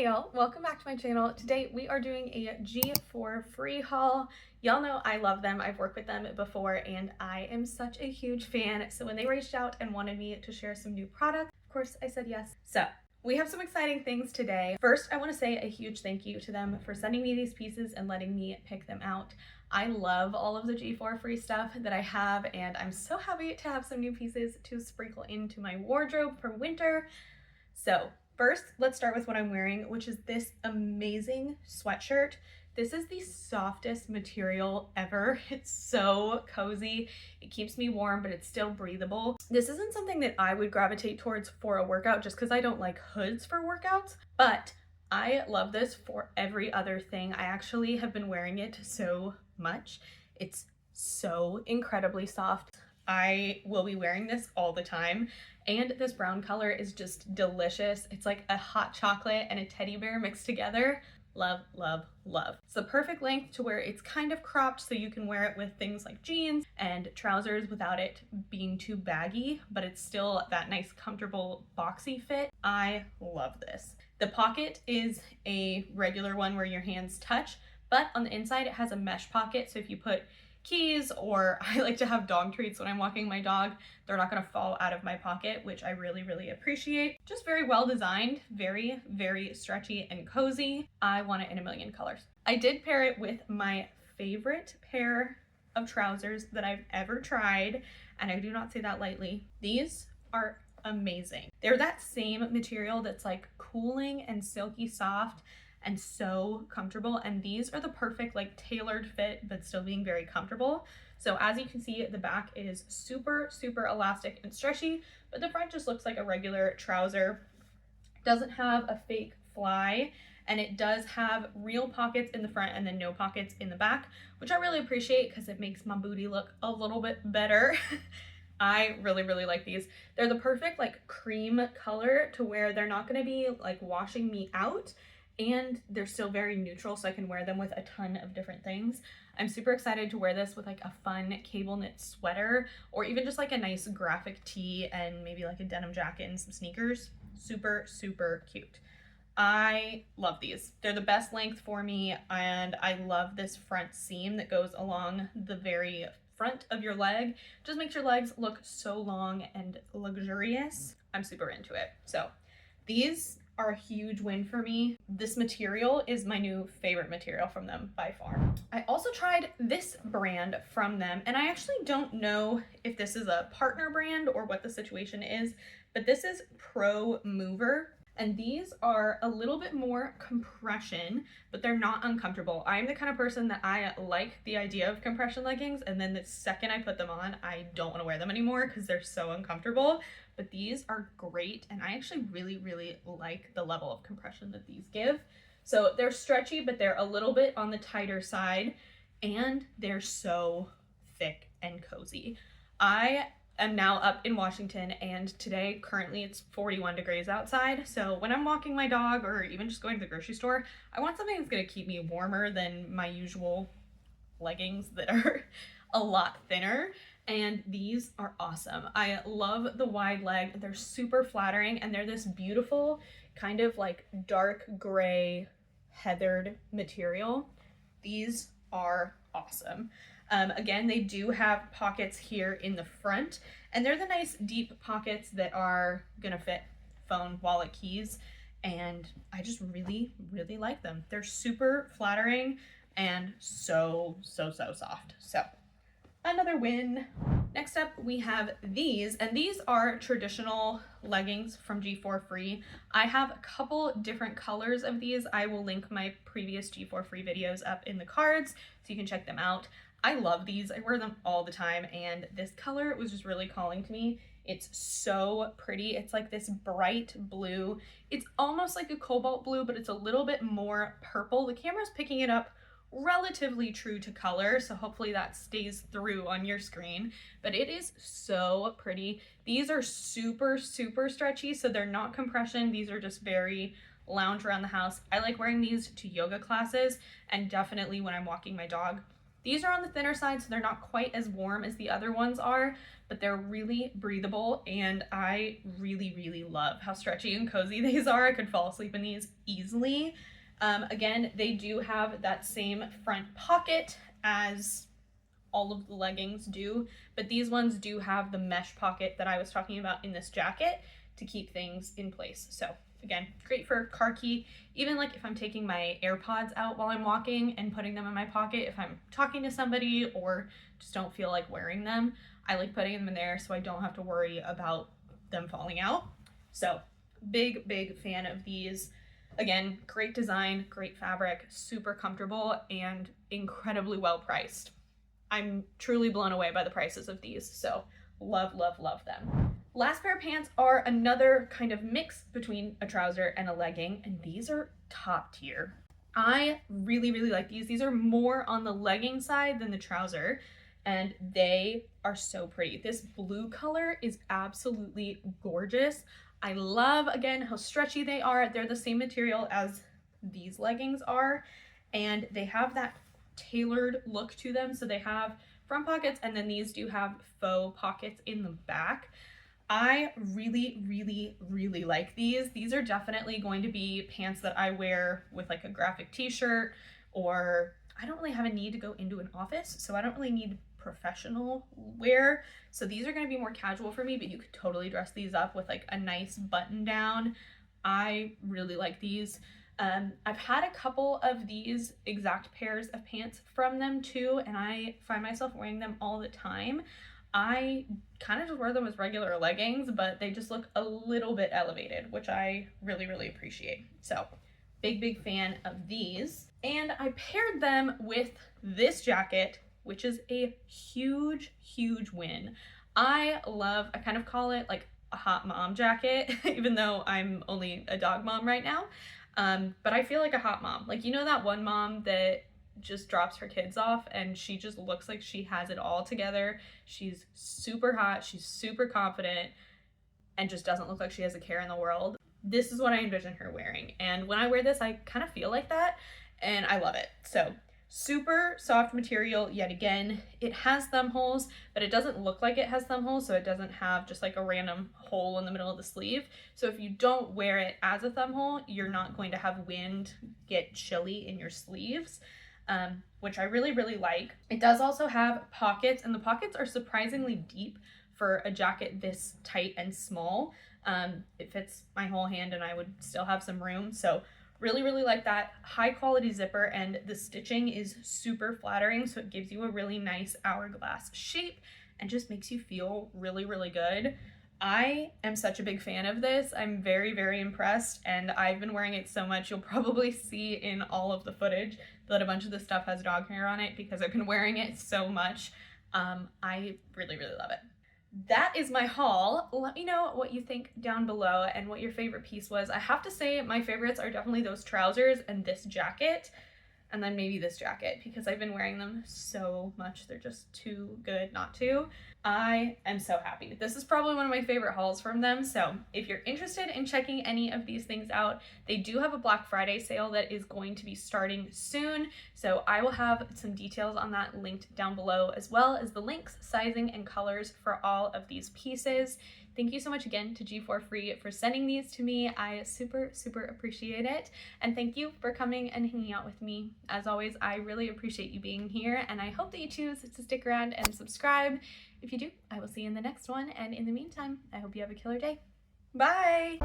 Hey y'all, welcome back to my channel. Today we are doing a G4 free haul. Y'all know I love them. I've worked with them before and I am such a huge fan. So when they reached out and wanted me to share some new products, of course I said yes. So we have some exciting things today. First, I want to say a huge thank you to them for sending me these pieces and letting me pick them out. I love all of the G4 free stuff that I have and I'm so happy to have some new pieces to sprinkle into my wardrobe for winter. So first, let's start with what I'm wearing, which is this amazing sweatshirt. This is the softest material ever. It's so cozy. It keeps me warm, but it's still breathable. This isn't something that I would gravitate towards for a workout just because I don't like hoods for workouts, but I love this for every other thing. I actually have been wearing it so much. It's so incredibly soft. I will be wearing this all the time. And this brown color is just delicious. It's like a hot chocolate and a teddy bear mixed together. Love, love, love. It's the perfect length to where it's kind of cropped so you can wear it with things like jeans and trousers without it being too baggy, but it's still that nice, comfortable, boxy fit. I love this. The pocket is a regular one where your hands touch, but on the inside it has a mesh pocket, so if you put keys, or I like to have dog treats when I'm walking my dog, they're not going to fall out of my pocket, which I really, really appreciate. Just very well designed, very, very stretchy and cozy. I want it in a million colors. I did pair it with my favorite pair of trousers that I've ever tried, and I do not say that lightly. These are amazing. They're that same material that's like cooling and silky soft and so comfortable, and these are the perfect like tailored fit but still being very comfortable. So as you can see, the back is super elastic and stretchy, but the front just looks like a regular trouser. Doesn't have a fake fly, and it does have real pockets in the front and then no pockets in the back, which I really appreciate because it makes my booty look a little bit better. I really like these. They're the perfect like cream color to where they're not going to be like washing me out, and they're still very neutral, so I can wear them with a ton of different things. I'm super excited to wear this with like a fun cable knit sweater, or even just like a nice graphic tee and maybe like a denim jacket and some sneakers. Super cute. I love these. They're the best length for me, and I love this front seam that goes along the very front of your leg. Just makes your legs look so long and luxurious. I'm super into it. So these are a huge win for me. This material is my new favorite material from them by far. I also tried this brand from them, and I actually don't know if this is a partner brand or what the situation is, but this is Pro Mover. And these are a little bit more compression, but they're not uncomfortable. I'm the kind of person that I like the idea of compression leggings, and then the second I put them on, I don't want to wear them anymore because they're so uncomfortable. But these are great, and I actually really like the level of compression that these give. So they're stretchy, but they're a little bit on the tighter side, and they're so thick and cozy. I am now up in Washington, and today currently it's 41 degrees outside, so when I'm walking my dog or even just going to the grocery store, I want something that's going to keep me warmer than my usual leggings that are a lot thinner, and these are awesome. I love the wide leg. They're super flattering, and they're this beautiful kind of like dark gray heathered material. These are awesome. Again, they do have pockets here in the front, and they're the nice deep pockets that are gonna fit phone, wallet, keys, and I just really like them. They're super flattering and so soft. So another win. Next up, we have these, and these are traditional leggings from G4 Free. I have a couple different colors of these. I will link my previous G4 Free videos up in the cards so you can check them out. I love these. I wear them all the time, and this color was just really calling to me. It's so pretty. It's like this bright blue. It's almost like a cobalt blue, but it's a little bit more purple. The camera's picking it up relatively true to color, so hopefully that stays through on your screen, but it is so pretty. These are super stretchy, so they're not compression. These are just very lounge around the house. I like wearing these to yoga classes and definitely when I'm walking my dog. These are on the thinner side, so they're not quite as warm as the other ones are, but they're really breathable, and I really love how stretchy and cozy these are. I could fall asleep in these easily. Again, they do have that same front pocket as all of the leggings do, but these ones do have the mesh pocket that I was talking about in this jacket to keep things in place. So again, great for car key, even like if I'm taking my AirPods out while I'm walking and putting them in my pocket, if I'm talking to somebody or just don't feel like wearing them, I like putting them in there so I don't have to worry about them falling out. So big fan of these. Again, great design, great fabric, super comfortable, and incredibly well priced. I'm truly blown away by the prices of these, so love them. Last pair of pants are another kind of mix between a trouser and a legging, and these are top tier. I really like these. These are more on the legging side than the trouser, and they are so pretty. This blue color is absolutely gorgeous. I love, again, how stretchy they are. They're the same material as these leggings are, and they have that tailored look to them. So they have front pockets, and then these do have faux pockets in the back. I really like these. These are definitely going to be pants that I wear with like a graphic t-shirt, or I don't really have a need to go into an office, so I don't really need professional wear. So these are going to be more casual for me, but you could totally dress these up with like a nice button down. I really like these. I've had a couple of these exact pairs of pants from them too, and I find myself wearing them all the time. I kind of just wear them as regular leggings, but they just look a little bit elevated, which I really appreciate. So big fan of these. And I paired them with this jacket, which is a huge win. I kind of call it like a hot mom jacket, even though I'm only a dog mom right now. But I feel like a hot mom. Like, you know that one mom that just drops her kids off and she just looks like she has it all together. She's super hot, she's super confident, and just doesn't look like she has a care in the world. This is what I envision her wearing. And when I wear this, I kind of feel like that, and I love it. So super soft material yet again. It has thumb holes, but it doesn't look like it has thumb holes, so it doesn't have just like a random hole in the middle of the sleeve. So if you don't wear it as a thumb hole, you're not going to have wind get chilly in your sleeves, which I really like. It does also have pockets, and the pockets are surprisingly deep for a jacket this tight and small. It fits my whole hand and I would still have some room. So really like that. High quality zipper, and the stitching is super flattering, so it gives you a really nice hourglass shape and just makes you feel really good. I am such a big fan of this. I'm very impressed, and I've been wearing it so much. You'll probably see in all of the footage that a bunch of this stuff has dog hair on it because I've been wearing it so much. I really love it. That is my haul. Let me know what you think down below and what your favorite piece was. I have to say my favorites are definitely those trousers and this jacket, and then maybe this jacket because I've been wearing them so much. They're just too good not to. I am so happy. This is probably one of my favorite hauls from them. So if you're interested in checking any of these things out, they do have a Black Friday sale that is going to be starting soon. So I will have some details on that linked down below, as well as the links, sizing, and colors for all of these pieces. Thank you so much again to G4 Free for sending these to me. I super appreciate it. And thank you for coming and hanging out with me. As always, I really appreciate you being here, and I hope that you choose to stick around and subscribe. If you do, I will see you in the next one. And in the meantime, I hope you have a killer day. Bye!